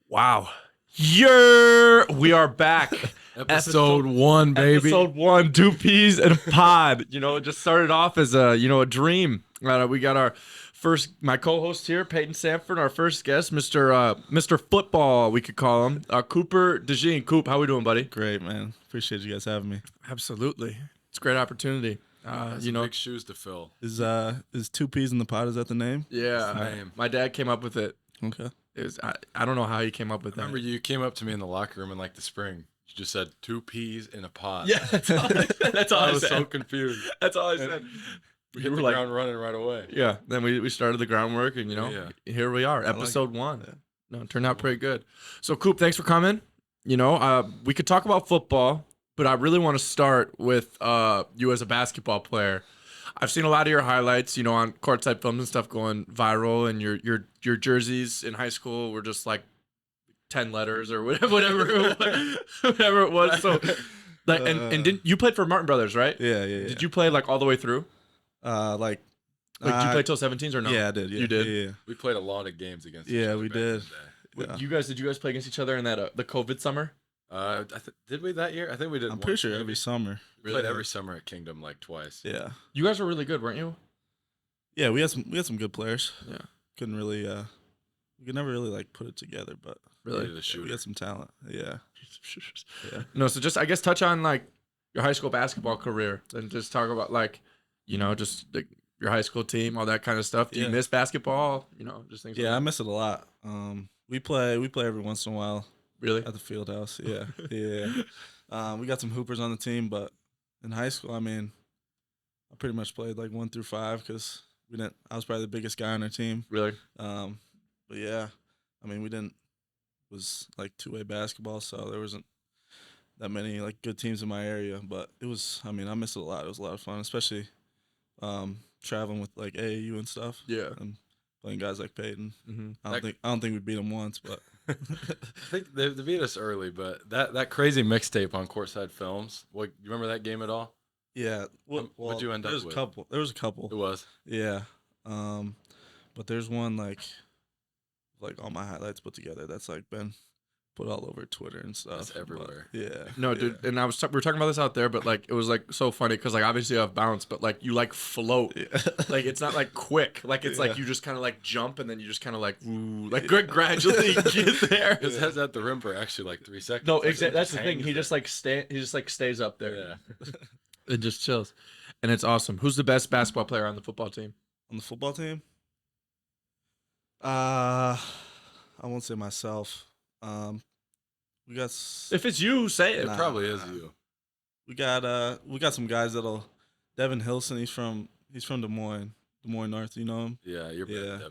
Wow. We are back. Episode 1, baby. Episode 1, 2 peas in a pod. It just started off as a dream. We got my co-host here, Payton Sandfort, our first guest, Mr. Football, we could call him, Cooper DeJean. Coop, how we doing, buddy? Great, man. Appreciate you guys having me. Absolutely. It's a great opportunity. Big shoes to fill. Is 2 peas in the pot? Is that the name? Yeah. Same. My dad came up with it. Okay. It was I don't know how he came up with that. Remember, you came up to me in the locker room in like the spring. You just said 2 peas in a pot. Yeah, that's all I said. That's all I I was said. so confused. That's all I said. We You hit were the like- ground running right away. Yeah, then we started the groundwork, and here we are, like episode it. 1. Yeah. No, it turned out pretty good. So, Coop, thanks for coming. We could talk about football, but I really want to start with you as a basketball player. I've seen a lot of your highlights, on courtside films and stuff going viral, and your jerseys in high school were just like 10 letters or whatever it was. So, and didn't you played for Martin Brothers, right? Yeah. Did you play like all the way through? Like Did you play till 17s or no? Yeah, I did. Yeah. You did? Yeah. We played a lot of games against each Yeah, other we back in did. the day. Yeah. Did you guys play against each other in that the COVID summer? Did we that year? I think we did. I'm pretty sure maybe. every summer. We played every summer at Kingdom like twice. Yeah. You guys were really good, weren't you? Yeah, we had some good players. Yeah. Couldn't really we could never really like put it together, but Really? The we shooter. had some talent. Yeah. Yeah. No, so just I guess touch on like your high school basketball career and just talk about like, just like your high school team, all that kind of stuff. Do you Yeah. miss basketball? Just things. Yeah, I like miss it a lot. We play every once in a while that. Really? at the field house. Yeah. Yeah. We got some hoopers on the team, but in high school, I mean, I pretty much played like 1 through 5 because I was probably the biggest guy on our team. Really? But yeah, I mean, it was like two-way basketball, so there wasn't that many like good teams in my area. But it was, I mean, I miss it a lot. It was a lot of fun, especially traveling with like AAU and stuff. Yeah. And playing guys like Payton. Mm-hmm. I don't think we beat them once, but I think they beat us early, but that crazy mixtape on Courtside Films. You remember that game at all? yeah. What'd you end up with? There was a couple. It was. Yeah. But there's one like all my highlights put together that's like been put all over Twitter and stuff. It's everywhere. But, yeah. No, yeah. dude, and we were talking about this out there, but like it was like so funny because like obviously you have bounce, but like you like float. Yeah. Like it's not like quick. Like it's like Yeah. you just kind of like jump and then you just kind of like ooh, like gradually get there. His head's at the rim for actually like 3 seconds. No, Like, it exactly. That's just the thing. hangs He there. just like stays up there. Yeah. It just chills, and it's awesome. Who's the best basketball player on the football team? On the football team? I won't say myself. We got If it's you, say it. It probably is you. we got some guys that'll Devin Hilson, he's from Des Moines North, you know him? Yeah, you're Yeah. better,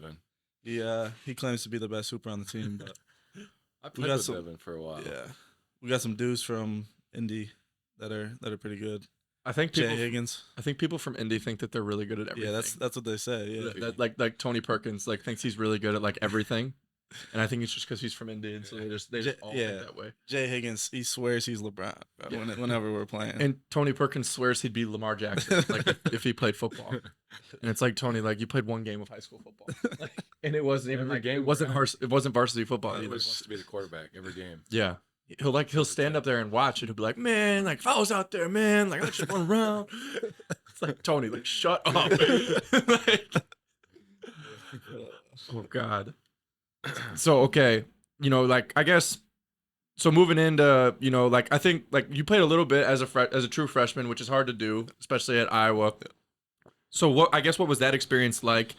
Devin. He claims to be the best hooper on the team, but I played got with some- Devin for a while. yeah. We got some dudes from Indy that are pretty good. I think Jay Higgins. people from Indy think that they're really good at everything. Yeah, that's what they say. Yeah. Like Tony Perkins like thinks he's really good at like everything, and I think it's just because he's from Indy, and so they just all think that way. Jay Higgins, he swears he's LeBron bro, Yeah. whenever we're playing. And Tony Perkins swears he'd be Lamar Jackson, like if he played football. And it's like Tony, like you played one game of high school football, like, and it wasn't even Every like game it wasn't varsity football He either. wants to be the quarterback every game. Yeah. He'll stand up there and watch it. He'll be like, man, like if I was out there, man, like I just run around. It's like Tony, like shut up. Like, oh God. So okay, like I guess. So moving into, like I think like you played a little bit as a true freshman, which is hard to do, especially at Iowa. So what was that experience like?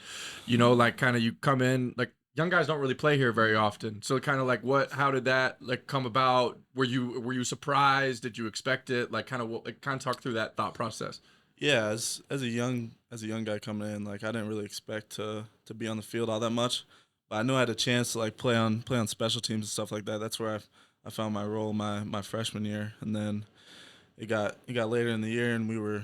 Like kind of you come in like. Young guys don't really play here very often, so kind of like how did that like come about? Were you surprised? Did you expect it? Like kind of talk through that thought process. Yeah, as a young guy coming in, like I didn't really expect to be on the field all that much, but I knew I had a chance to like play on special teams and stuff like that. That's where I found my role my freshman year, and then it got later in the year, and we were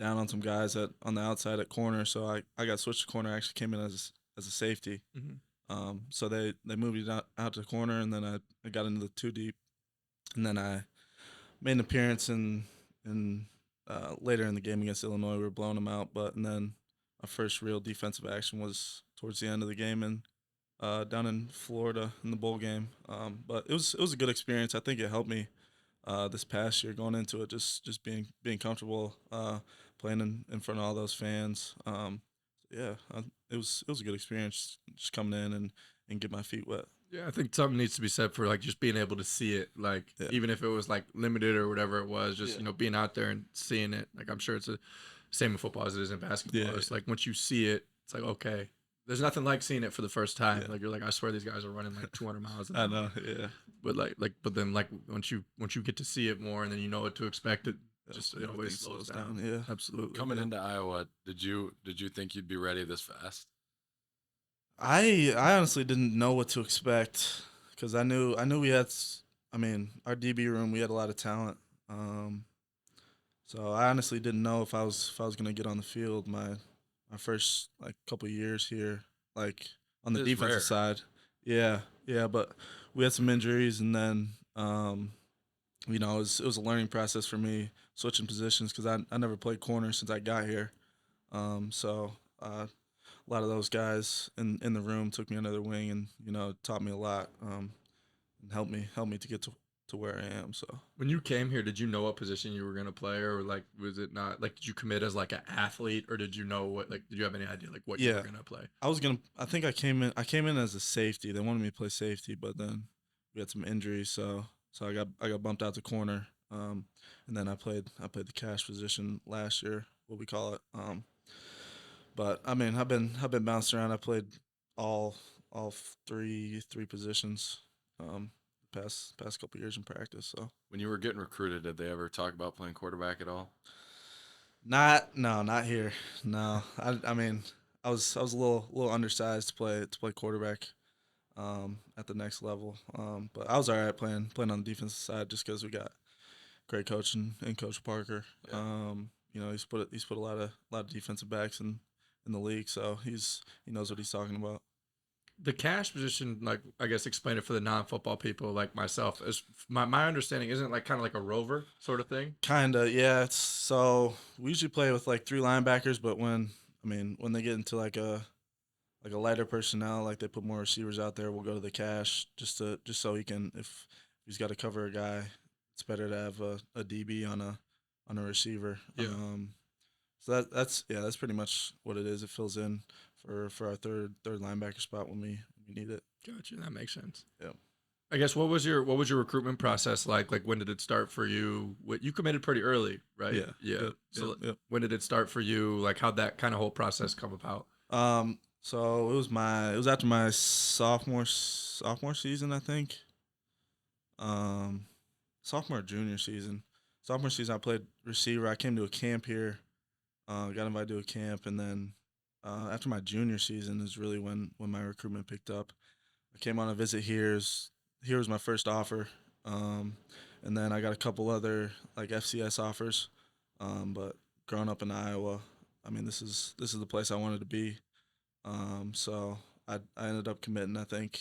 down on some guys on the outside at corner, so I got switched to corner. I actually came in as a safety. Mm-hmm. So they moved it out to corner, and then I got into the 2 deep, and then I made an appearance in later in the game against Illinois. We were blowing them out, and then my first real defensive action was towards the end of the game, and down in Florida in the bowl game. But it was a good experience. I think it helped me this past year going into it, just being comfortable playing in front of all those fans. Yeah, it was a good experience just coming in and get my feet wet. Yeah, I think something needs to be said for like just being able to see it, like Yeah. even if it was like limited or whatever it was, just Yeah. you know being out there and seeing it. Like I'm sure it's the same in football as it is in basketball. Yeah, It's like once you see it, it's like okay, there's nothing like seeing it for the first time. Yeah. Like you're like I swear these guys are running like 200 miles an I hour. know. Yeah. But but then like once you get to see it more and then you know what to expect, it just it Everything always slows down. Yeah. Absolutely. Coming Yeah. into Iowa, did you think you'd be ready this fast? I honestly didn't know what to expect because I knew we had. I mean, our DB room we had a lot of talent. Um, so I honestly didn't know if I was gonna get on the field my first like couple years here, like on the It is defensive rare. side. Yeah, yeah, but we had some injuries and then it was a learning process for me switching positions because I never played corner since I got here. So a lot of those guys in the room took me under their wing and taught me a lot and helped me to get to where I am. So When you came here, did you know what position you were gonna play, or like was it not like did you commit as like an athlete, or did you know what like did you have any idea like what you were yeah, gonna play? I think I came in as a safety. They wanted me to play safety, but then we had some injuries, so I got bumped out to corner. And then I played the cash position last year, what we call it. But I mean, I've been bounced around. I played all all three positions past couple years in practice. So When you were getting recruited, did they ever talk about playing quarterback at all? not here. No, I mean, I was a little undersized to play quarterback at the next level. But I was all right playing on the defensive side just because we got great coach and Coach Parker. Yeah. He's put a lot of defensive backs in the league, so he knows what he's talking about. The cash position, like I guess, explain it for the non-football people like myself. Is my understanding isn't it like kind of like a rover sort of thing. Kinda, yeah. So we usually play with like three linebackers, but when they get into like a lighter personnel, like they put more receivers out there, we'll go to the cash just so he can if he's got to cover a guy, it's better to have a DB on a receiver. Yeah. So that's pretty much what it is. It fills in for our third linebacker spot when we need it. Gotcha. That makes sense. Yeah. I guess what was your recruitment process like? Like when did it start for you? What you committed pretty early, right? Yeah. Yeah. Yep, So yep. when did it start for you? Like how'd that kind of whole process come about? So it was after my sophomore season, I think. Um, sophomore junior season. Sophomore season, I played receiver. I came to a camp here. Got invited to a camp, and then after my junior season is really when my recruitment picked up. I came on a visit here. Here was my first offer, and then I got a couple other like FCS offers. But growing up in Iowa, I mean this is the place I wanted to be. So I ended up committing. I think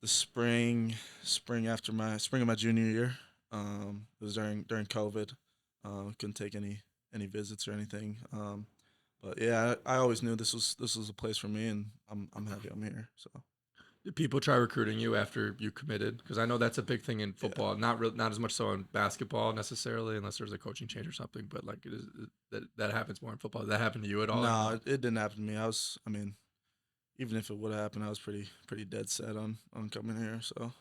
the spring of my junior year. It was during COVID. Couldn't take any visits or anything. But yeah, I always knew this was a place for me, and I'm happy I'm here. So Did people try recruiting you after you committed? Because I know that's a big thing in football. Not as much so in basketball necessarily, unless there's a coaching change or something. But like it is that happens more in football. Did that happen to you at all? no, it didn't happen to me. I mean, even if it would have happened, I was pretty dead set on coming here. So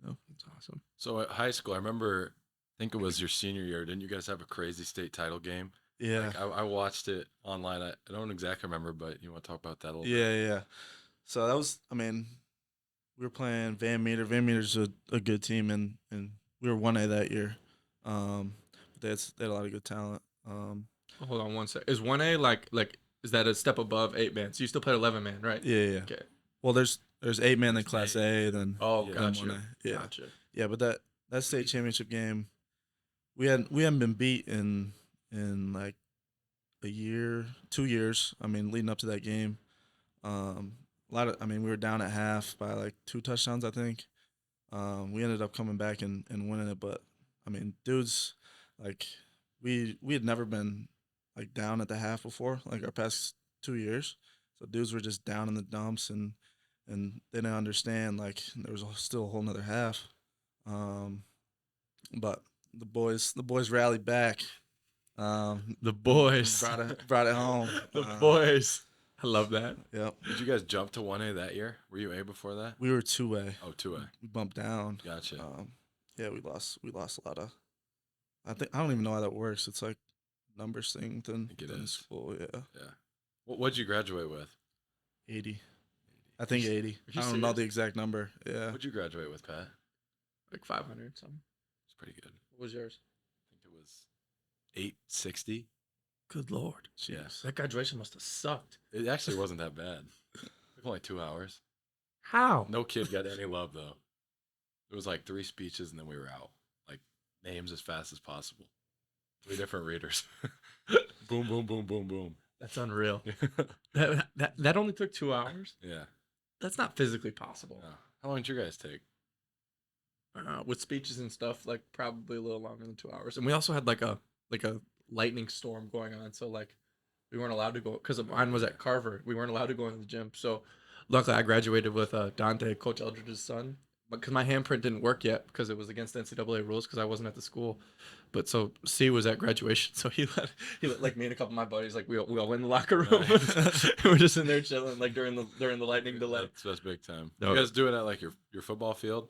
That's awesome. So at high school, I remember, I think it was your senior year. Didn't you guys have a crazy state title game? yeah, Like I watched it online. I don't exactly remember, but you want to talk about that a little bit? yeah. So that was, I mean, we were playing Van Meter. Van Meter's a good team, and we were 1A that year. But they had a lot of good talent. Hold on one sec. Is 1A like is that a step above 8 man? So you still played 11 man, right? Yeah. Okay. Well, there's 8 man, then There's Class eight. A, then Oh, Yeah. then gotcha. 1A. Yeah, Gotcha. yeah. But that state championship game, we hadn't been beat in like a year, 2 years. I mean, leading up to that game, I mean, we were down at half by like 2 touchdowns, I think. We ended up coming back and winning it, but I mean, dudes, like we had never been like down at the half before, like our past 2 years. So dudes were just down in the dumps, and and they didn't understand. Like there was still a whole nother half. But the boys rallied back. The boys. Brought it home. The boys. I love that. Yep. Did you guys jump to 1A that year? Were you A before that? We were 2A. Oh, 2A. We bumped down. Gotcha. Yeah, we lost a lot of. I don't even know how that works. It's like numbers thing than it is. school. Yeah. Yeah. What'd you graduate with? 80. I think 80. I don't know the exact number. Yeah. What'd you graduate with, Pat? Like 500 something. It's pretty good. What was yours? I think it was 860. Good Lord. Yes. That graduation must have sucked. It actually wasn't that bad. It took only 2 hours. How? No kid got any love though. It was like 3 speeches and then we were out. Like names as fast as possible. 3 different readers. Boom, boom, boom, boom, boom. That's unreal. that only took 2 hours? Yeah. That's not physically possible. No. How long did you guys take? With speeches and stuff, like probably a little longer than 2 hours. And we also had like a lightning storm going on, so like we weren't allowed to go because mine was at Carver. We weren't allowed to go into the gym. So luckily, I graduated with Dante, Coach Eldridge's son, because my handprint didn't work yet because it was against NCAA rules because I wasn't at the school. But so C was at graduation, so he let like me and a couple of my buddies, like we all went in the locker room. We're just in there chilling like during the lightning delay. That's big time. No. You guys do it at like your football field?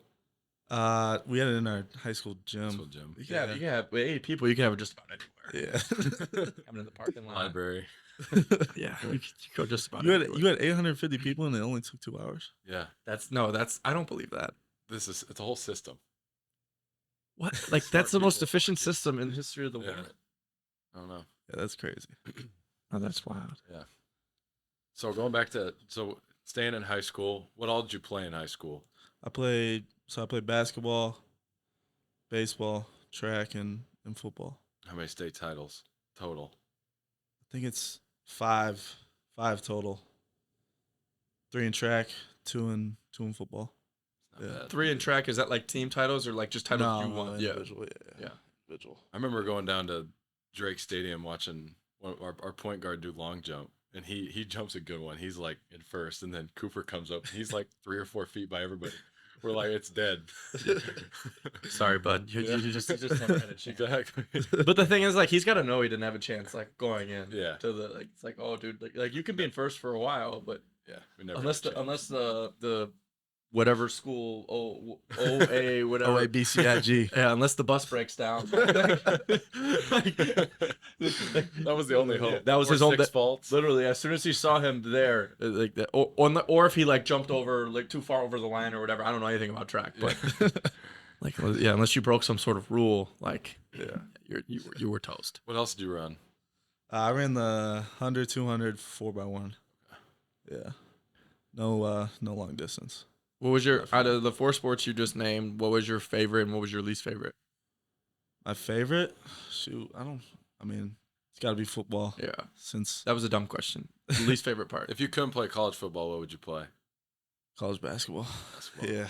We had it in our high school gym. You can have 80 people. You can have it just about anywhere. Yeah. Having in the parking lot. Library. Yeah, you go just about. You anywhere. had 850 people and it only took 2 hours. Yeah. That's I don't believe that. It's a whole system. What? Like that's the most efficient system in the history of the Yeah. world. I don't know. Yeah, that's crazy. Oh, that's wild. Yeah. So going back to staying in high school, what all did you play in high school? I played basketball, baseball, track, and football. How many state titles total? I think it's five total. 3 in track, 2 in football. It's not bad. 3 in track, is that like team titles or like just titles you won? Yeah. Individual, yeah. Individual. I remember going down to Drake Stadium watching our point guard do long jump, and he jumps a good one. He's like in first, and then Cooper comes up, and he's like 3 or 4 feet by everybody. We're like, it's dead. Sorry, bud. You just never had a chance. Exactly. But the thing is, like, he's got to know he didn't have a chance, like, going in. Yeah. To the like, it's like, oh, dude, like you can be in first for a while, but Yeah, we never unless had a chance. unless the whatever school OA whatever OABCIG. yeah, unless the bus breaks down. That was the only hope. That was Or his own six faults. Literally, as soon as he saw him there, like that, or if he like jumped over like too far over the line or whatever. I don't know anything about track, but like yeah, unless you broke some sort of rule, like you were toast. What else did you run? I ran the 100, 200, 4x1. Yeah. No long distance. What was your out of the 4 sports you just named? What was your favorite and what was your least favorite? My favorite? Shoot, I mean, it's got to be football. Yeah, Since that was a dumb question. The least favorite part. If you couldn't play college football, what would you play? college basketball. Basketball.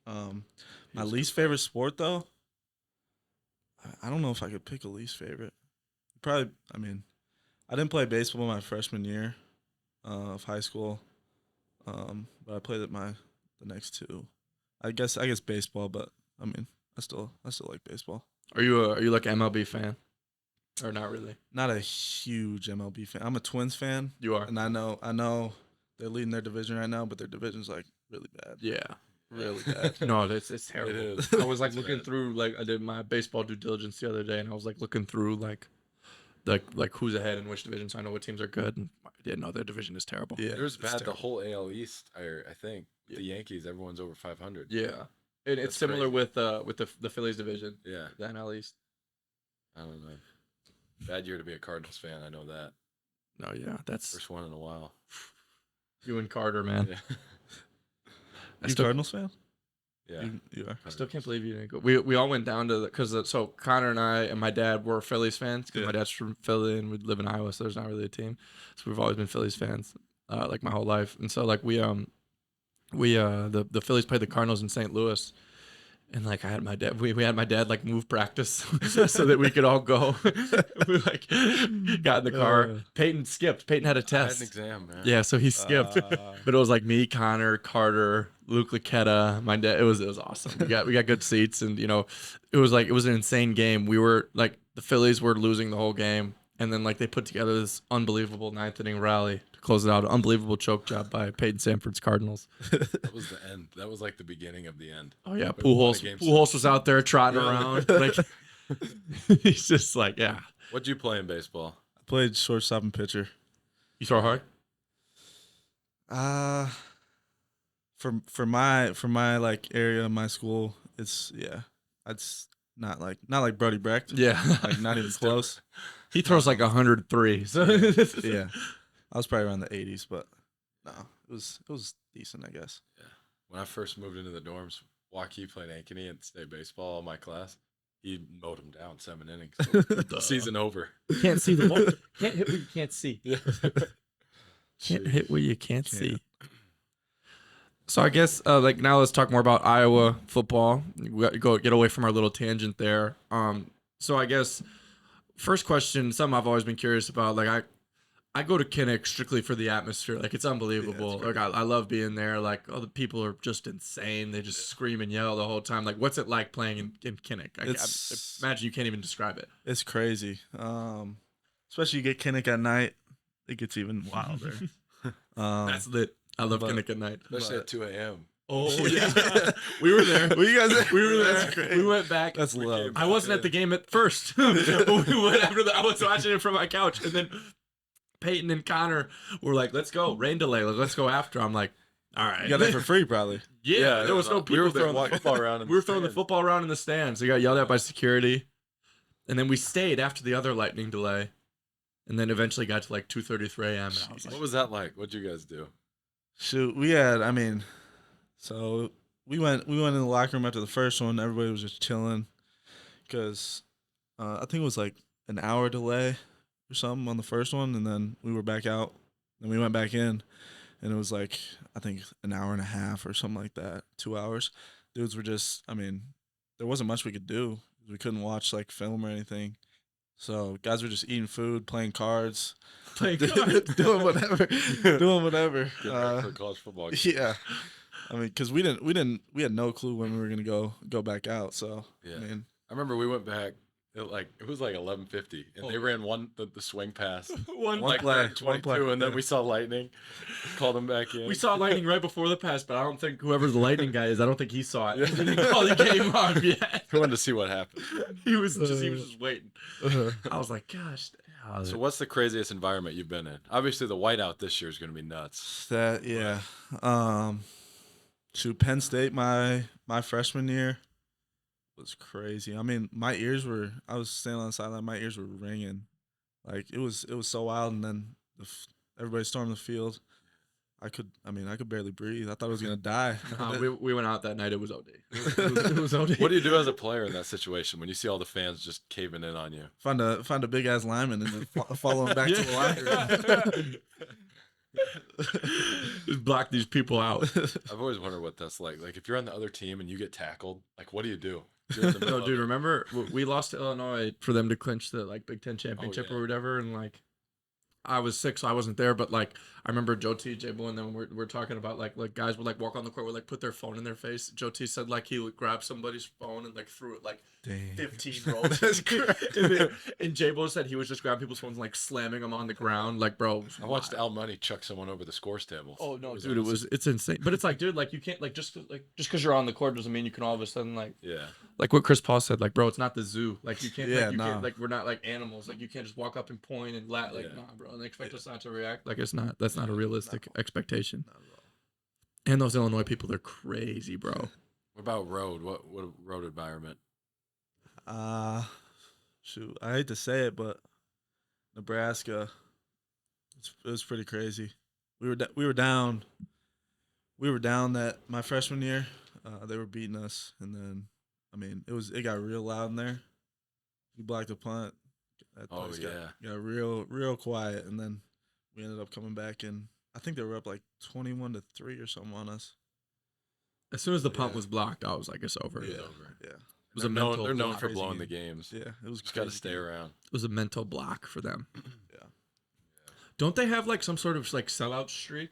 Yeah. My least favorite sport though. I don't know if I could pick a least favorite. Probably. I mean, I didn't play baseball my freshman year of high school, but I played it the next 2. I guess baseball, but I mean, I still like baseball. Are you like an MLB fan, or not really? Not a huge MLB fan. I'm a Twins fan, You are. and I know they're leading their division right now, but their division's like really bad. Yeah. Really bad. No, it's terrible. It is. I was like It's looking bad. through, like I did my baseball due diligence the other day, and I was like looking through like who's ahead in which division, so I know what teams are good. And I didn't know their division is terrible. Yeah, It was it's bad. The terrible. whole AL East, I think. The Yankees, everyone's over 500. Yeah, and it's That's similar crazy. with the Phillies division, Yeah. the NL East. I don't know. Bad year to be a Cardinals fan. I know that. No, yeah, that's First one in a while. you and Carter, man. Yeah. I You still, Cardinals fan? Yeah. You are. I still can't believe you didn't go. We all went down to because so Connor and I and my dad were Phillies fans because Yeah. my dad's from Philly and we live in Iowa, so there's not really a team. So we've always been Phillies fans, like my whole life. And so like the Phillies played the Cardinals in St. Louis, And like I had my dad, we had my dad like move practice so that we could all go. We like got in the car. Peyton skipped. Peyton had a I had an test. exam, man. Yeah, so he skipped. But it was like me, Connor, Carter, Luke Laquetta, my dad. It was awesome. We got good seats, and it was an insane game. We were like the Phillies were losing the whole game, and then like they put together this unbelievable ninth inning rally to close it out. An unbelievable choke job by Peyton Sandfort's Cardinals. That was the end. That was like the beginning of the end. Oh yeah, But we won a Pujols game Pujols seven. was out there trotting Yeah. around. Like he's just like, yeah. What'd you play in baseball? I played shortstop and pitcher. You throw hard? For my like area, my school, it's not like Brody Brecht. Yeah. Like not even close. He throws like 103. So Yeah, I was probably around the 80s, but no, it was decent, I guess. When I first moved into the dorms, Joaquin played Ankeny at state baseball in my class. He mowed him down 7 innings. Season over. You can't see the ball. Can't hit what you can't see. Yeah. Can't hit what you can't see. So I guess like now let's talk more about Iowa football. We got to get away from our little tangent there. So I guess first question, something I've always been curious about. Like I go to Kinnick strictly for the atmosphere. Like it's unbelievable. Yeah, like I love being there. Like all the people are just insane. They just scream and yell the whole time. Like what's it like playing in Kinnick? I imagine you can't even describe it. It's crazy. Especially you get Kinnick at night, it gets even wilder. That's lit. I love but- Kinnick at night. Especially at 2 a.m. Oh yeah, we were there. Were you guys? We were there. That's great. We went back. That's We love. came I wasn't at the game at first. But we went after I was watching it from my couch, and then Peyton and Connor were like, "Let's go, rain delay. Let's go after." I'm like, "All right." You got that for free, probably. Yeah, there was no people We were throwing throwing the football around. In We were the throwing the stands. football around in the stands. We got yelled at by security, and then we stayed after the other lightning delay, and then eventually got to like 2:33 a.m. And I was like, What was that like? What'd you guys do? Shoot, we had. I mean, so we went in the locker room after the first one. Everybody was just chilling, because I think it was like an hour delay or something on the first one, and then we were back out. Then we went back in, and it was like I think an hour and a half or something like that, 2 hours. Dudes were just. I mean, there wasn't much we could do. We couldn't watch like film or anything. So guys were just eating food, playing cards, playing cards. doing whatever, doing whatever. Getting ready for a college football game. Yeah, I mean, because we had no clue when we were gonna go back out. So Yeah. I mean, I remember we went back. It was like 11:50, and they ran the swing pass. One One Like play, they're at 22, one play. and then we saw lightning. Called them back in. We saw lightning right before the pass, but I don't think whoever the lightning guy is, I don't think he saw it. He didn't call the game off yet. We wanted to see what happened. He was just waiting. I was like, gosh. So, what's the craziest environment you've been in? Obviously, the whiteout this year is going to be nuts. that yeah. To Penn State, my freshman year was crazy. I mean, I was standing on the sideline, my ears were ringing, like it was so wild. And then everybody stormed the field. I could barely breathe. I thought I was gonna die. We went out that night. It was OD. It was OD. What do you do as a player in that situation when you see all the fans just caving in on you? Find a big ass lineman and then follow him back to the locker room. Just block these people out. I've always wondered what that's like. Like, if you're on the other team and you get tackled, like, what do you do? You're in the middle No, of dude, it. remember we lost to Illinois for them to clinch the like Big Ten championship yeah. or whatever, and like I was sick, so I wasn't there. But like I remember Joe T, J Bo, and then we're talking about like guys would like walk on the court, would like put their phone in their face. Joe T said like he would grab somebody's phone and like threw it like Damn. 15 rolls. That's crazy. and J Bo said he was just grabbing people's phones and like slamming them on the ground. Like, bro, I watched Al Money chuck someone over the scores table. Oh no, It dude, it's insane. But it's like, dude, like you can't like just because you're on the court doesn't mean you can all of a sudden like Yeah. like what Chris Paul said, like, bro, it's not the zoo. Like you can't, Yeah, like, you nah. can't, like we're not like animals. Like you can't just walk up and point and nah, bro, and expect us not to react. Like that's not a realistic expectation. Not at all. And those Illinois people, they're crazy, bro. What about road? What road environment? Shoot, I hate to say it, but Nebraska, it was pretty crazy. We were down that my freshman year. They were beating us, and then I mean it got real loud in there. We blocked a punt. That Oh, place yeah. got real quiet, and then we ended up coming back, and I think they were up like 21-3 or something on us. As soon as the punt Yeah. was blocked, I was like, it's over. Yeah. It over. Yeah. was a mental. They're known block. for Crazy blowing the game. games. Yeah. It was Just got to crazy stay game. around. It was a mental block for them. Yeah. Don't they have like some sort of like sellout streak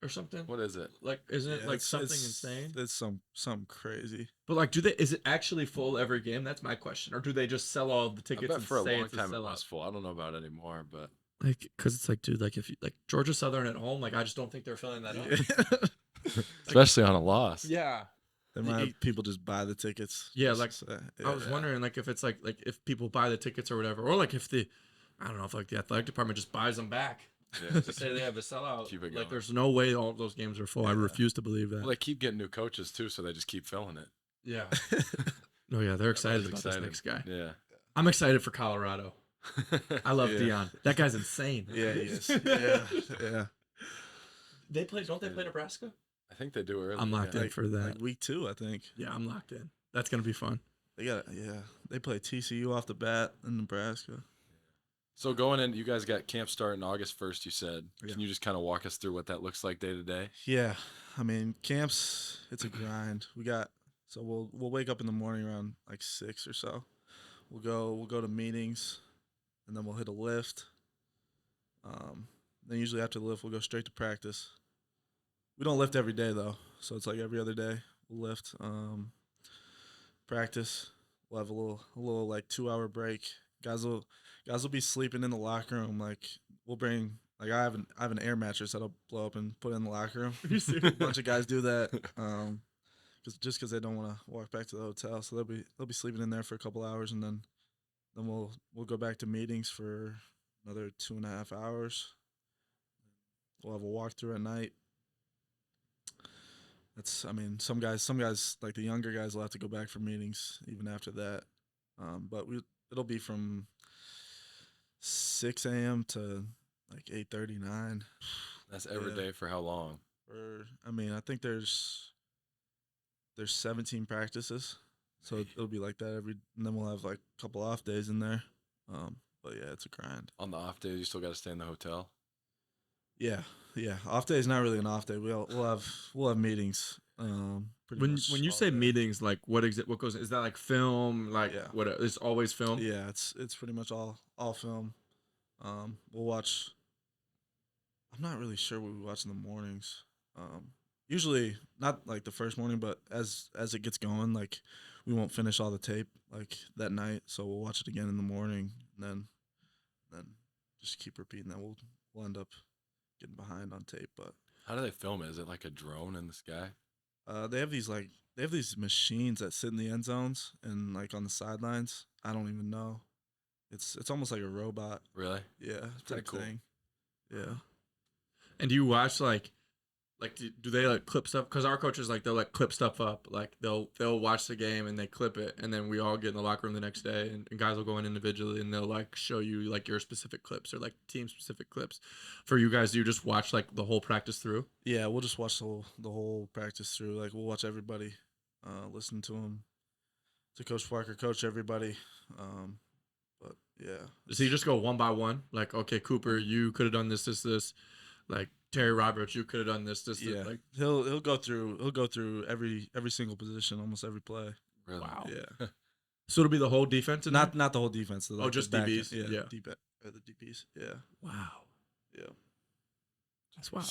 or something? What is it? Like, isn't it Yeah, like it's- something it's- insane? It's something crazy. But like, is it actually full every game? That's my question. Or do they just sell all the I tickets bet and for a say long it's a time it sellout? was full. I don't know about it anymore, but Like, cause it's like, dude, like if you like Georgia Southern at home, like I just don't think they're filling that up. especially on a loss. Yeah. They might have people just buy the tickets. Yeah, just like, to say, I was wondering like if it's like if people buy the tickets or whatever, or like if I don't know if like the athletic department just buys them back. Yeah, To say they have a sellout. Keep it Like going. there's no way all of those games are full. I Yeah. refuse to believe that. well, they keep getting new coaches too, so they just keep filling it. Yeah. No, yeah, they're excited Everyone's about excited. this next guy. Yeah. I'm excited for Colorado. I love Yeah. Dion. That guy's insane. Yeah, he is. Yeah, yeah. Don't they play Nebraska? I think they do early. I'm locked yeah. in for that. Like week 2, I think. Yeah, I'm locked in. That's gonna be fun. They play TCU off the bat in Nebraska. So going in, you guys got camp starting August 1st, you said. Yeah. Can you just kind of walk us through what that looks like day to day? Yeah, I mean camps. It's a grind. We'll wake up in the morning around like 6 or so. We'll go to meetings, and then we'll hit a lift. Then usually after the lift, we'll go straight to practice. We don't lift every day though, so it's like every other day we'll lift. Practice. We'll have a little like 2-hour break. Guys will be sleeping in the locker room. Like we'll bring like I have an air mattress that'll blow up and put in the locker room. A bunch of guys do that, because they don't want to walk back to the hotel, so they'll be sleeping in there for a couple hours, and then we'll go back to meetings for another 2.5 hours. We'll have a walkthrough at night. Some guys like the younger guys will have to go back for meetings even after that. But it'll be from 6 a.m. to like 8:39. That's every Yeah. day for how long? I think there's 17 practices, so it'll be like that and then we'll have like a couple off days in there. But yeah, it's a grind. On the off days, you still got to stay in the hotel? Yeah. Off day is not really an off day. We'll have meetings. Pretty When much you all say day. meetings, like what goes? Is that like film? Like Yeah. what? It's always film. Yeah, it's pretty much all film. We'll watch. I'm not really sure what we watch in the mornings. Usually not like the first morning, but as it gets going, like we won't finish all the tape like that night, so we'll watch it again in the morning, and then just keep repeating that. We'll end up getting behind on tape, but How do they film it? Is it like a drone in the sky? they have these machines that sit in the end zones and like on the sidelines. I don't even know. It's almost like a robot. Really? Yeah, Pretty type cool. thing. Yeah. And do you watch like do they like clip stuff? Because our coaches like they'll like clip stuff up. Like they'll watch the game and they clip it, and then we all get in the locker room the next day, and guys will go in individually and they'll like show you like your specific clips or like team specific clips. For you guys, do you just watch like the whole practice through? Yeah, we'll just watch the whole practice through. Like we'll watch everybody, listen to them, to Coach Parker, coach everybody. But yeah, Does he just go one by one? Like, okay, Cooper, you could have done this. Like Terry Roberts, you could have done this. yeah. Like, He'll go through every single position, almost every play. Really? wow. Yeah, So it'll be the whole defense. In there? not the whole defense. Though, Oh, just the back DBs? end. Yeah. The DBs. Yeah, Wow. yeah. That's wow.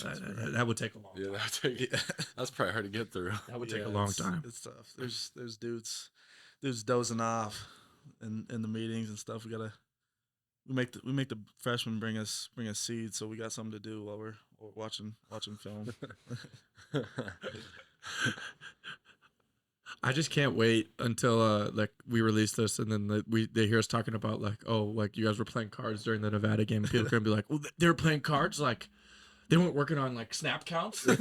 That would take a long Yeah, time. Yeah. that's probably hard to get through. That would take Yeah, a long it's- time. It's tough. There's dudes dozing off in the meetings and stuff. We make the freshmen bring us seeds, so we got something to do while we're watching film. I just can't wait until like we release this and then they hear us talking about like, oh, like you guys were playing cards during the Nevada game. And people are gonna be like, well, they were playing cards, like they weren't working on like snap counts. Like,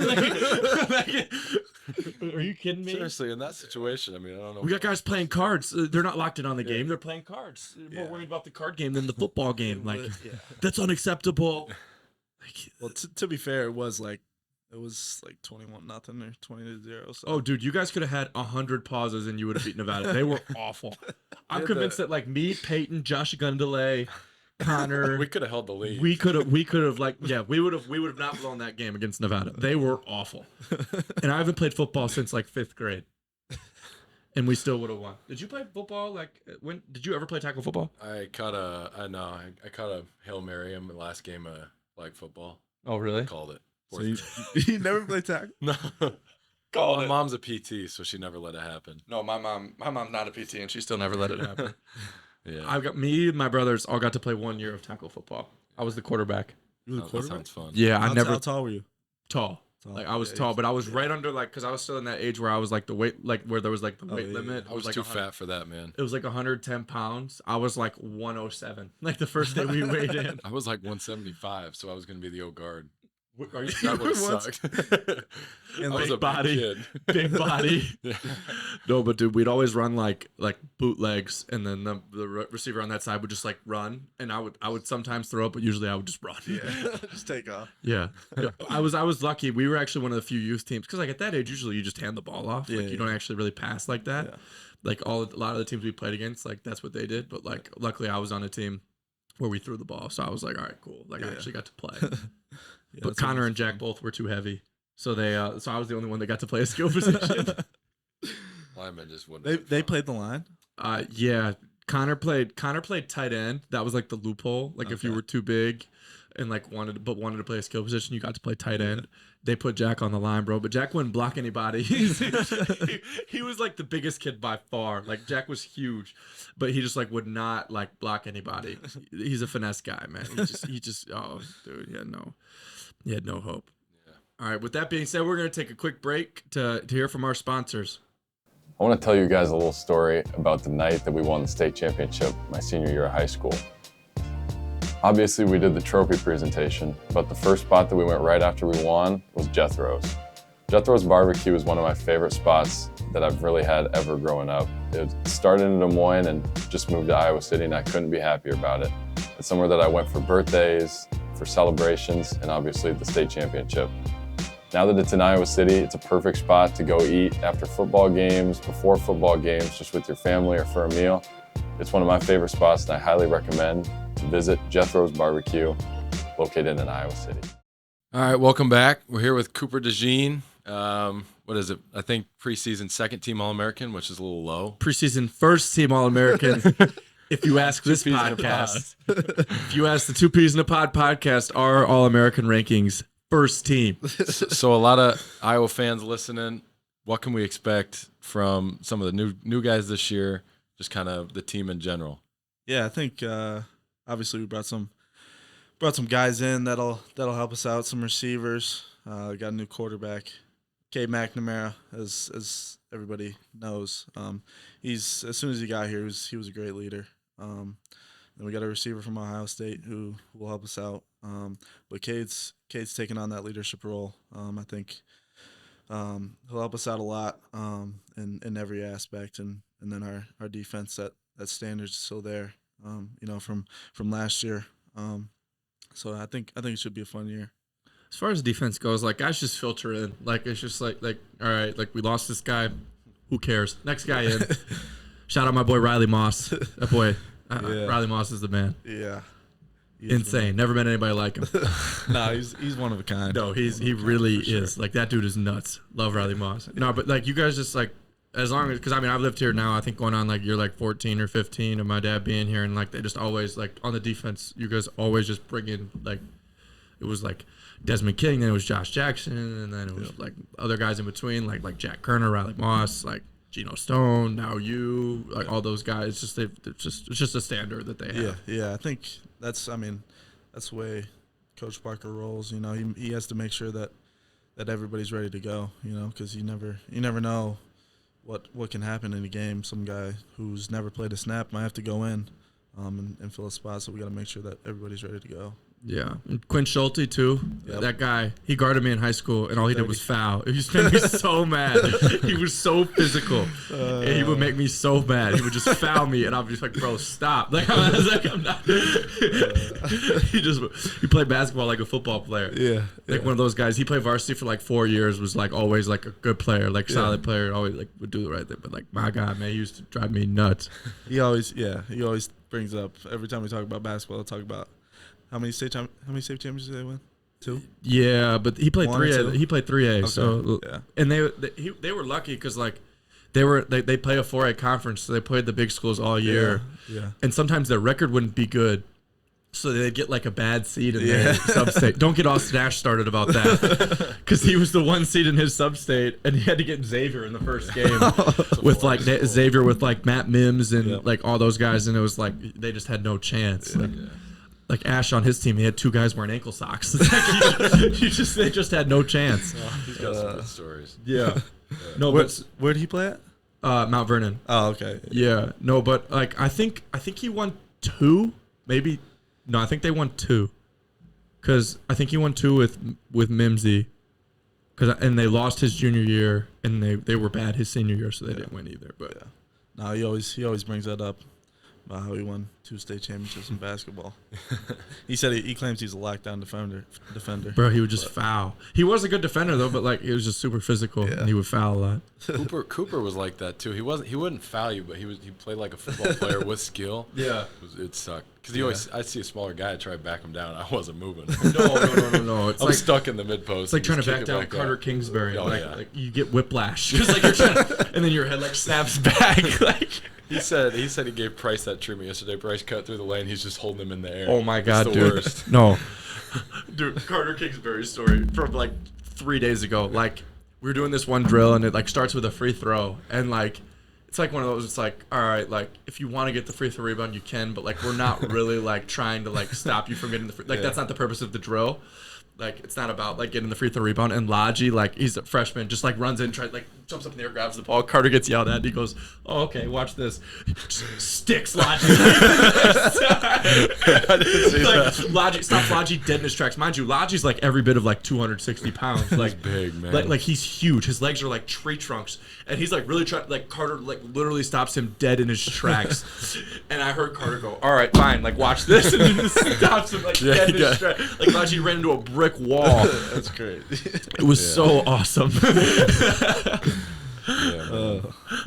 are you kidding me? Seriously, in that situation, I mean, I don't know. We got guys playing cards. They're not locked in on the game. They're playing cards. They're more Yeah. worried about the card game than the football game. Like Yeah. that's unacceptable. Like, Well, to be fair, it was like 21-0 or 20-0. So oh, dude, you guys could have had 100 pauses and you would have beat Nevada. They were awful. I'm Yeah, convinced that like me, Payton, Josh Gundelay, Connor. We could have held the lead. We could have we would have not blown that game against Nevada. They were awful. And I haven't played football since like 5th grade. And we still would have won. Did you play football? When did you ever play tackle football? I caught a Hail Mary in the last game of flag football. Oh, really? I called it. So you never played tackle? No. Called My it. mom's a PT, so she never let it happen. No, my mom's not a PT, and she still never let it happen. Yeah. Me and my brothers all got to play 1 year of tackle football. I was the quarterback. You were the That quarterback? sounds fun. Yeah, How tall were you? tall. Like I was tall, but I was right under because I was still in that age where I was like the weight, like where there was like the weight limit. I was like too fat for that, man. It was like 110 pounds. I was like 107. Like the first day we weighed in. I was like 175, so I was gonna be the old guard. Are you That would have sucked. And I was big a body. kid. Big body. Yeah. No, but dude, we'd always run like bootlegs, and then the receiver on that side would just like run, and I would sometimes throw up, but usually I would just run. Yeah, just take off. Yeah. I was lucky. We were actually one of the few youth teams because like at that age, usually you just hand the ball off. Like you don't actually really pass like that. Yeah. Like a lot of the teams we played against, like that's what they did. But like luckily, I was on a team where we threw the ball, so I was like, all right, cool. Like I actually got to play. But Connor and Jack both were too heavy, so so I was the only one that got to play a skill position. Lineman just wouldn't. They played the line. Yeah. Connor played tight end. That was like the loophole. Like if you were too big and like wanted to play a skill position, you got to play tight end. They put Jack on the line, bro. But Jack wouldn't block anybody. he was like the biggest kid by far. Like Jack was huge, but he just like would not like block anybody. He's a finesse guy, man. He just oh dude, he had no hope. Yeah. All right. With that being said, we're gonna take a quick break to hear from our sponsors. I want to tell you guys a little story about the night that we won the state championship my senior year of high school. Obviously, we did the trophy presentation, but the first spot that we went right after we won was Jethro's. Jethro's barbecue is one of my favorite spots that I've really had ever growing up. It started in Des Moines and just moved to Iowa City, and I couldn't be happier about it. It's somewhere that I went for birthdays, for celebrations, and obviously the state championship. Now that it's in Iowa City, it's a perfect spot to go eat after football games, before football games, just with your family or for a meal. It's one of my favorite spots, and I highly recommend to visit Jethro's Barbecue, located in Iowa City. All right, welcome back. We're here with Cooper DeJean. What is it? I think preseason second team All-American, which is a little low. Preseason first team All-American. If you ask this podcast, if you ask the Two Peas in a Pod podcast, our All-American rankings, first team. So a lot of Iowa fans listening. What can we expect from some of the new guys this year? Just kind of the team in general. Yeah, I think obviously we brought some guys in that'll help us out. Some receivers. Got a new quarterback, Cade McNamara, as everybody knows. He's as soon as he got here, he was a great leader. Then we got a receiver from Ohio State who will help us out. But Cade's taking on that leadership role. I think he'll help us out a lot in every aspect, and then our defense that standard's still there. From last year. So I think it should be a fun year. As far as defense goes, like guys just filter in. Like it's just like all right, like we lost this guy, who cares? Next guy in. Shout out my boy Riley Moss. That boy, Riley Moss is the man. Yeah, insane. Never met anybody like him. No, he's one of a kind. No, he really is. Like that dude is nuts. Love Riley Moss. No, but like you guys just like as long as because I mean I've lived here now I think going on like you're like 14 or 15 of my dad being here and like they just always like on the defense you guys always just bring in like it was like Desmond King, then it was Josh Jackson, and then it was like other guys in between like Jack Kerner, Riley Moss, like Geno Stone, now you, like all those guys. It's just a standard that they have. Yeah. I think that's the way Coach Parker rolls. You know, he has to make sure that everybody's ready to go. You know, because you never know what can happen in a game. Some guy who's never played a snap might have to go in and fill a spot. So we got to make sure that everybody's ready to go. Yeah, and Quinn Schulte too. Yep. That guy, he guarded me in high school, and all he did was foul. He just made me so mad. He was so physical, and he would make me so mad. He would just foul me, and I'd be just like, "Bro, stop!" Like I'm not. He played basketball like a football player. Yeah, like one of those guys. He played varsity for like 4 years. Was like always like a good player, like solid player. Always like would do the right thing. But like my God, man, he used to drive me nuts. He always brings up every time we talk about basketball. We'll talk about how many state championships did they win? 2. Yeah, but he played 1 or 3A. 2? He played 3A. Okay. So Yeah. and they were lucky because like they play a 4A conference, so they played the big schools all year. Yeah. And sometimes their record wouldn't be good, so they'd get like a bad seed in Yeah. their sub-state. Don't get Austin Ash started about that, because he was the 1 seed in his sub-state, and he had to get Xavier in the first game with like Xavier with like Matt Mims and Yep. like all those guys, and it was like they just had no chance. Like Ash on his team, he had 2 guys wearing ankle socks. They just had no chance. He's got some good stories. Yeah. No, Where did he play at? Mount Vernon. Oh, okay. Yeah. No, but like I think he won 2, maybe. No, I think they won 2. Cause I think he won 2 with Mimsy. And they lost his junior year, and they were bad his senior year, so they didn't win either. But yeah. No, he always brings that up about how he won 2 state championships in basketball. He said he claims he's a lockdown defender. Bro, he would just foul. He was a good defender though, but like he was just super physical, and he would foul a lot. Cooper was like that too. He wouldn't foul you, but he played like a football player with skill. Yeah. It sucked because I'd see a smaller guy, I'd try to back him down. I wasn't moving. No. It's I'm like stuck in the mid post. it's like trying to back down Carter Kingsbury. Like you get whiplash because like you're trying to, and then your head like snaps back. Like he said he gave Price that treatment yesterday. Price cut through the lane. He's just holding him in the air. oh my god, it's the dude. worst. No, dude. Carter Kingsbury's story from like 3 days ago. Like we were doing this one drill, and it like starts with a free throw, and like. It's like one of those, it's like, all right, like, if you want to get the free throw rebound, you can, but, like, we're not really, like, trying to, like, stop you from getting the free, like, that's not the purpose of the drill. Like, it's not about, like, getting the free throw rebound. And Logi, like, he's a freshman, just, like, runs in, jumps up in the air, grabs the ball. Carter gets yelled at, and he goes, oh, okay, watch this. Sticks Logi. Logi stops Logi dead in his tracks. Mind you, Logi's, like, every bit of, like, 260 pounds. Like, He's big, man. Like, he's huge. His legs are, like, tree trunks. And he's, like, really trying, like, Carter, like, literally stops him dead in his tracks. And I heard Carter go, all right, fine, like, watch this. And then just stops him, like, dead in his tracks. Like, Logi ran into a brick wall. That's great. It was so awesome.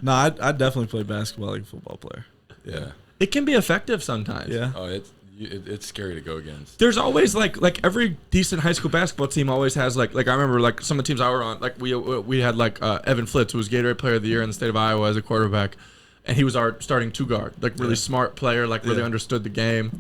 No, I definitely play basketball like a football player. Yeah. It can be effective sometimes. Yeah. Oh, it's scary to go against. There's always like every decent high school basketball team always has like I remember like some of the teams I were on, like we had like Evan Flitz, who was Gatorade Player of the Year in the state of Iowa as a quarterback, and he was our starting 2-guard, like really smart player, like really understood the game.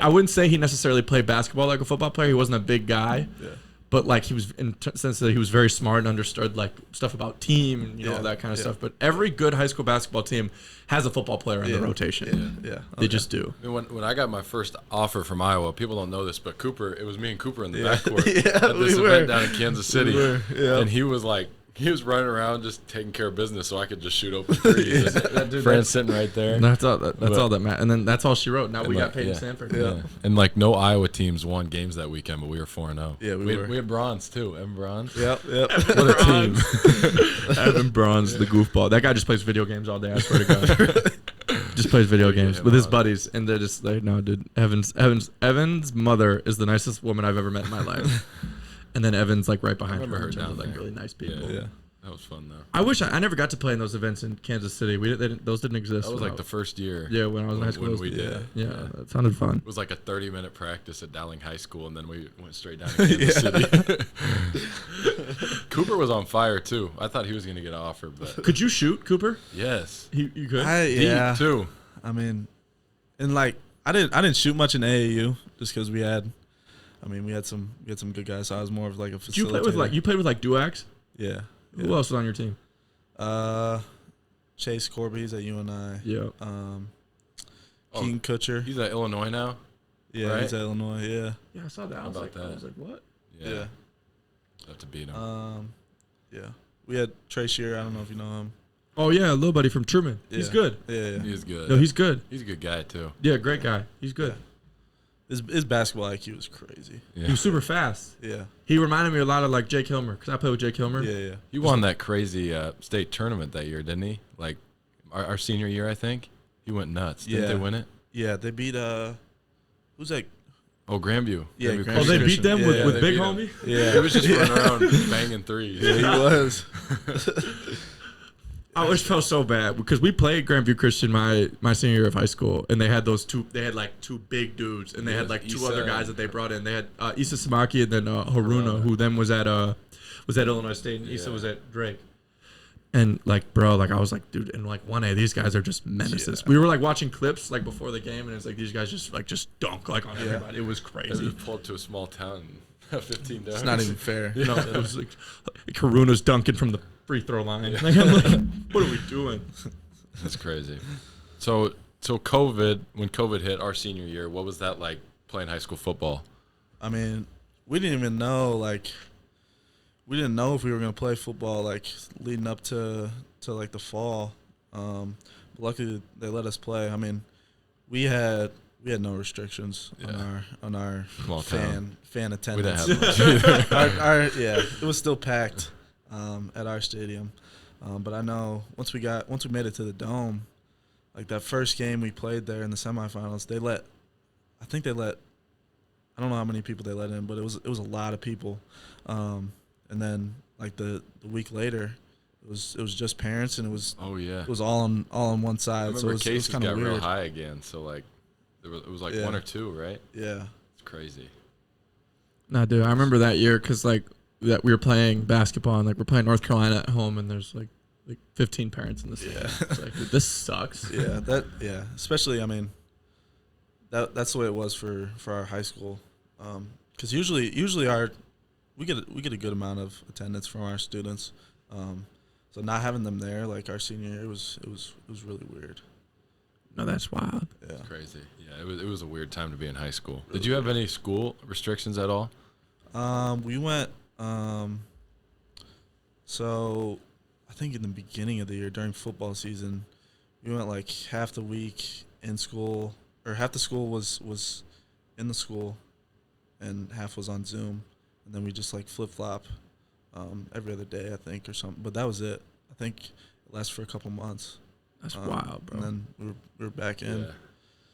I wouldn't say he necessarily played basketball like a football player. He wasn't a big guy. Yeah. But like he was in sense that he was very smart and understood like stuff about team and you know that kind of stuff. But every good high school basketball team has a football player in the rotation. Yeah. They just do. I mean, when I got my first offer from Iowa, people don't know this, but it was me and Cooper in the backcourt at this event down in Kansas City, and he was running around just taking care of business, so I could just shoot open threes. Fran's sitting right there. That's all that matters. And then that's all she wrote. Now we got Payton Sandfort. Yeah. And like no Iowa teams won games that weekend, but we were 4-0. Yeah, we had bronze too. Evan Bronze. Yep. What a team. Evan Bronze, the goofball. That guy just plays video games all day. I swear to God. Just plays video games with his buddies, and they're just like, no, dude. Evan's mother is the nicest woman I've ever met in my life. And then Evan's like right behind her. down like there. really nice people. Yeah. That was fun though. I wish I never got to play in those events in Kansas City. Those didn't exist. That was like the first year. Yeah, when I was in high school. When we did. Yeah, that sounded fun. It was like a 30-minute practice at Dowling High School, and then we went straight down to Kansas City. Cooper was on fire too. I thought he was going to get an offer, but Could you shoot, Cooper? yes, You could. deep too. I mean, and like I didn't shoot much in AAU just because we had some good guys. So I was more of like a facilitator. Did you play with Duax? Yeah. Who else was on your team? Chase Corby, he's at UNI. Yeah. King Kutcher. He's at Illinois now. Yeah, right? he's at Illinois. Yeah. Yeah, I saw that. I was like, what? Yeah. Have to beat him. Yeah. We had Trey Shearer. I don't know if you know him. Oh yeah, little buddy from Truman. Yeah. He's good. Yeah. He is good. No, he's good. He's a good guy too. Yeah, great guy. He's good. His basketball IQ is crazy. Yeah. He was super fast. Yeah. He reminded me a lot of like Jake Hilmer because I played with Jake Hilmer. Yeah. He won that crazy state tournament that year, didn't he? Like our senior year, I think. He went nuts. Didn't they win it? Yeah, they beat who's that? Oh, Grandview. Yeah, Grandview Grandview. Oh, they beat them with they Big beat Homie? him. Yeah. He was just running around banging threes. Yeah, he was. I always felt so bad because we played Grandview Christian my senior year of high school, and they had those two. They had like two big dudes, and they had like two other guys that they brought in. They had Issa Samaki and then Haruna, who then was at Illinois State, and Issa was at Drake. And like, bro, like I was like, dude, and like 1A, these guys are just menaces. We were like watching clips like before the game, and it's like these guys just dunk like on everybody. It was crazy. We pulled to a small town, 15 down. It's not even fair. You know, it was like Haruna's dunking from the free throw line. Like, I'm like, what are we doing? That's crazy. So COVID, when COVID hit our senior year, what was that like playing high school football? I mean, we didn't even know we didn't know if we were gonna play football like leading up to like the fall. But luckily they let us play. I mean, we had no restrictions on our Small fan attendance. We didn't have much either. It was still packed at our stadium. But I know once we made it to the Dome, like that first game we played there in the semifinals, I don't know how many people they let in, but it was a lot of people. And then like the week later, it was just parents, and it was all on one side. I remember so it was cases kind of got weird. real high again. So like it was like 1 or 2, right? Yeah. It's crazy. Nah, dude, I remember that year because like that we were playing basketball and like we're playing North Carolina at home, and there's like 15 parents in the stand. It's like, dude, this sucks. Especially, I mean, that's the way it was for our high school, because usually we get a good amount of attendance from our students, so not having them there like our senior year, it was really weird. No, that's wild. Yeah, It's crazy. Yeah, it was a weird time to be in high school. Did you have any school restrictions at all? We went. So I think in the beginning of the year during football season, we went like half the week in school, or half the school was in the school, and half was on Zoom, and then we just like flip-flop every other day, I think, or something. But that was it. I think it lasted for a couple months. That's wild, bro. And then we were back in. Yeah.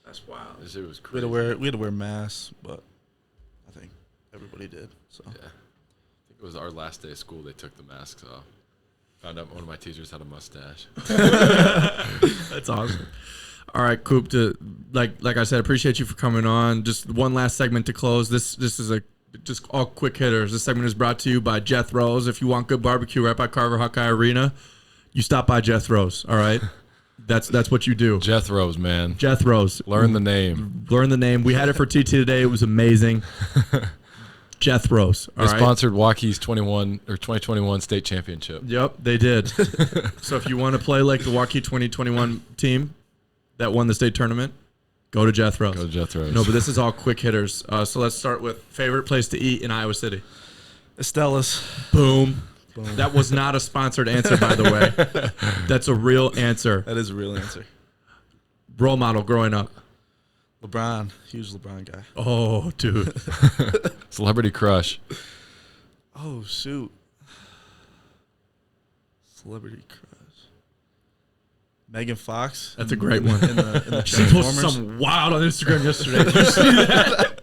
That's wild. It was We crazy. had to wear masks, but I think everybody did. So Yeah. I think it was our last day of school. They took the masks off. Found out one of my teachers had a mustache. That's awesome. All right, Coop. Like I said, appreciate you for coming on. Just one last segment to close. This is just all quick hitters. This segment is brought to you by Jethro's. If you want good barbecue right by Carver Hawkeye Arena, you stop by Jethro's. All right, that's what you do. Jethro's, man. Jethro's. Learn the name. Learn the name. We had it for TT today. It was amazing. Jethro's. They sponsored Waukees 2021 state championship. Yep, they did. So if you want to play like the Waukee 2021 team that won the state tournament, go to Jethro's. Go to Jethro's. No, but this is all quick hitters. So let's start with favorite place to eat in Iowa City. Estella's. Boom. That was not a sponsored answer, by the way. That's a real answer. That is a real answer. Role model growing up. LeBron, huge LeBron guy. Oh, dude. Celebrity crush. Oh shoot. Celebrity crush. Megan Fox. That's a great one. In the She posted Transformers. something wild on Instagram yesterday. Did you see that?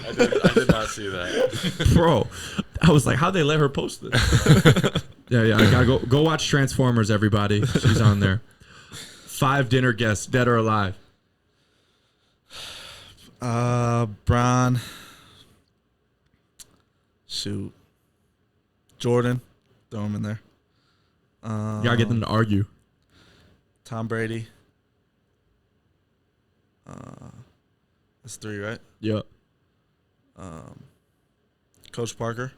I did not see that. Bro, I was like, how'd they let her post this? Yeah, I gotta go watch Transformers, everybody. She's on there. 5 dinner guests, dead or alive. Bron. Shoot. Jordan. Throw him in there. You gotta get them to argue. Tom Brady. That's 3, right? Yep. Coach Parker.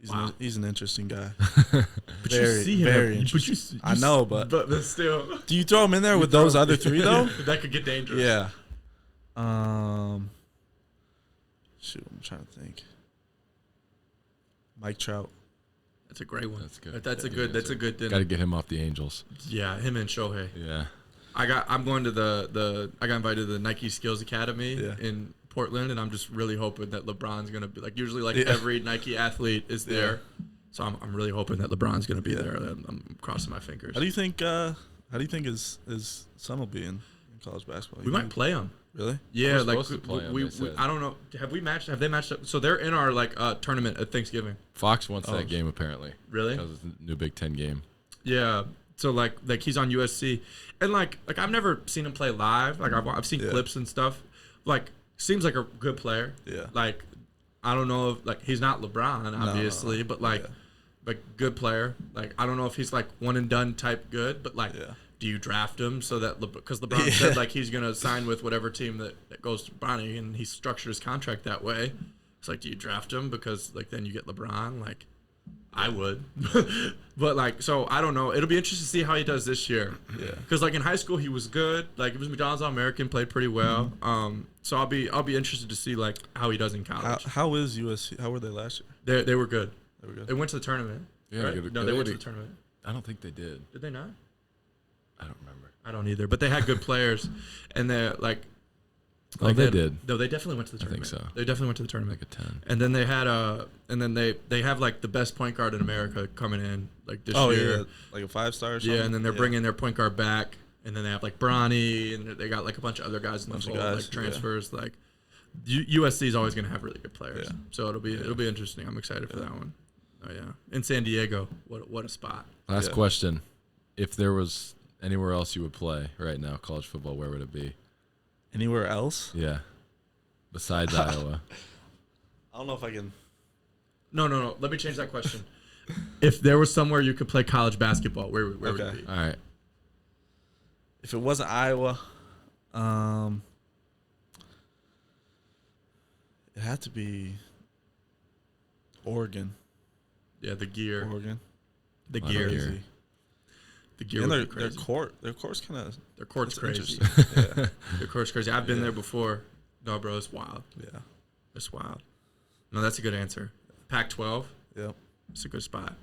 Wow. He's an interesting guy. But Very, you see him. very But interesting. you I know, but still. do you throw him in there with those other 3 though? That could get dangerous. Yeah. Shoot, I'm trying to think. Mike Trout. That's a great one. That's good. That's a good dinner. Got to get him off the Angels. Yeah, him and Shohei. Yeah. I'm going to I got invited to the Nike Skills Academy Yeah. in Portland, and I'm just really hoping that LeBron's gonna be like, usually like every Nike athlete is there. So I'm really hoping that LeBron's gonna be there. I'm crossing my fingers. How do you think his son will be in college basketball? We might play him. Really? Yeah, We're like supposed to play 'em, we they said. I don't know. Have they matched up? So they're in our like tournament at Thanksgiving. Fox wants that game apparently. Really? Because it's the new Big Ten game. Yeah. So like he's on USC, and like I've never seen him play live. Like I've seen clips and stuff. Like seems like a good player. Yeah. Like I don't know if like he's not LeBron obviously, but like good player. Like I don't know if he's like one and done type good, but like do you draft him so that because LeBron said like he's gonna sign with whatever team that goes to Bronny, and he structured his contract that way. It's like, do you draft him because like then you get LeBron? Like I would, but like so I don't know. It'll be interesting to see how he does this year. Yeah, because like in high school he was good. Like it was McDonald's All-American, played pretty well. So I'll be interested to see like how he does in college. How is USC? How were they last year? They were good. They were good. They went to the tournament. Yeah, right? No, they went to the tournament. I don't think they did. Did they not? I don't remember. I don't either. But they had good players, and they're like. Oh, they did. No, they definitely went to the tournament. I think so. They definitely went to the tournament. Like a 10. And then they had and then they have like the best point guard in America coming in like this year. Oh yeah, like a 5-star or something. Yeah, and then they're bringing their point guard back, and then they have like Bronny, and they got like a bunch of other guys in the fold, like transfers. Yeah. Like USC is always gonna have really good players, so it'll be interesting. I'm excited for that one. Oh yeah, in San Diego, what a spot. Last question: if there was anywhere else you would play right now, college football, where would it be? Anywhere else? Yeah, besides Iowa. I don't know if I can. No. Let me change that question. If there was somewhere you could play college basketball, where would it be? All right. If it wasn't Iowa, it had to be Oregon. Yeah, the gear. Oregon. The gear. Crazy. The gear. And Would be crazy. their court's kind of. Their court's crazy. Yeah. Their court's crazy. I've been there before. No, bro, it's wild. Yeah. It's wild. No, that's a good answer. Pac-12. Yep. It's a good spot.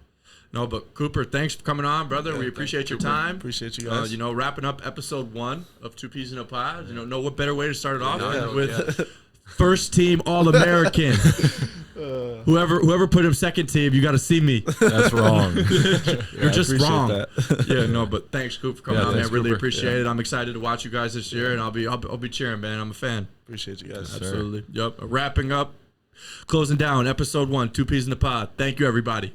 No, but Cooper, thanks for coming on, brother. We appreciate your time. Appreciate you guys. Wrapping up episode 1 of Two Peas in a Pod. Know what better way to start it off with first team All-American. Whoever put him second team, you got to see me. That's wrong. You're just wrong. That. Yeah, no, but thanks, Coop, for coming on, man. Really Cooper. appreciate it. I'm excited to watch you guys this year, and I'll be cheering, man. I'm a fan. Appreciate you guys. Absolutely. Yep. Wrapping up, closing down episode 1, Two Peas in the Pod. Thank you, everybody.